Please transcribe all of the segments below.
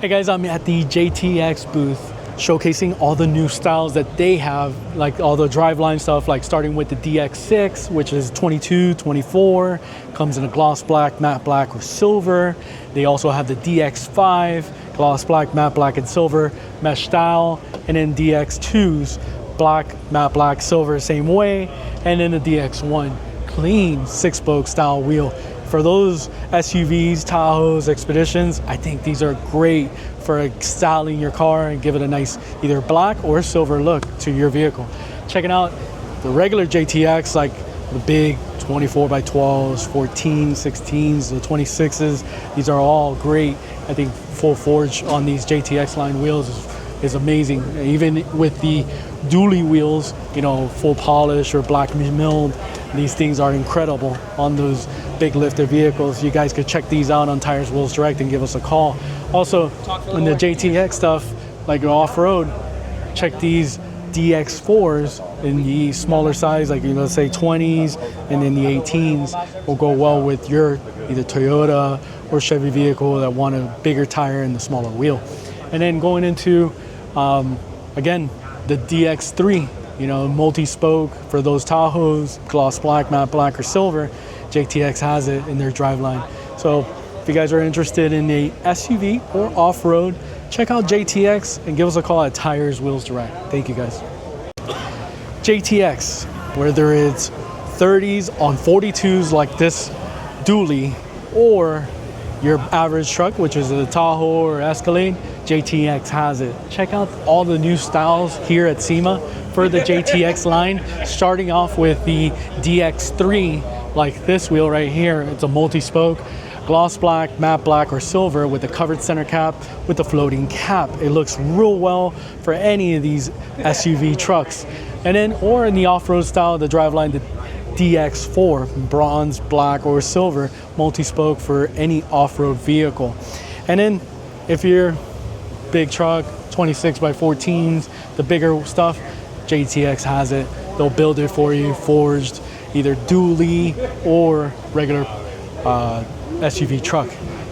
Hey guys, I'm at the JTX booth showcasing all the new styles that they have, like all the driveline stuff, like starting with the DX6, which is 22, 24, comes in a gloss black, matte black, or silver. They also have the DX5, gloss black, matte black, and silver, mesh style, and then DX2s, black, matte black, silver, same way, and then the DX1, clean 6-spoke style wheel. For those SUVs, Tahoes, Expeditions, I think these are great for styling your car and give it a nice either black or silver look to your vehicle. Checking out the regular JTX, like the big 24x12s, 14s, 16s, the 26s. These are all great. I think full forge on these JTX line wheels is amazing. Even with the dually wheels, you know, full polish or black milled, these things are incredible on those big lifted vehicles. You guys could check these out on Tires Wheels Direct and give us a call. Also, in the JTX stuff, like off-road, check these DX4s in the smaller size, like, you know, say 20s, and then the 18s will go well with your either Toyota or Chevy vehicle that want a bigger tire and the smaller wheel. And then going into, again, the DX3, you know, multi-spoke for those Tahoes, gloss black, matte black, or silver. JTX has it in their driveline. So if you guys are interested in a SUV or off-road, check out JTX and give us a call at Tires Wheels Direct. Thank you guys. JTX, whether it's 30s on 42s like this dually, or your average truck, which is a Tahoe or Escalade, JTX has it. Check out all the new styles here at SEMA for the JTX line, starting off with the DX3, like this wheel right here. It's a multi-spoke, gloss black, matte black, or silver with a covered center cap with a floating cap. It looks real well for any of these SUV trucks. And then, or in the off-road style, the driveline, the DX4, bronze, black, or silver, multi-spoke for any off-road vehicle. And then if you're big truck, 26x14s, the bigger stuff, JTX has it. They'll build it for you, forged, either dually or regular SUV truck.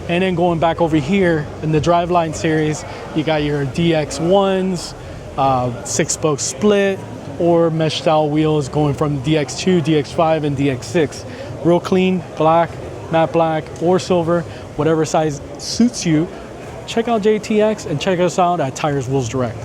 And then going back over here in the driveline series, you got your DX1s, 6-spoke split, or mesh style wheels going from DX2, DX5, and DX6. Real clean, black, matte black, or silver, whatever size suits you. Check out JTX and check us out at Tires Wheels Direct.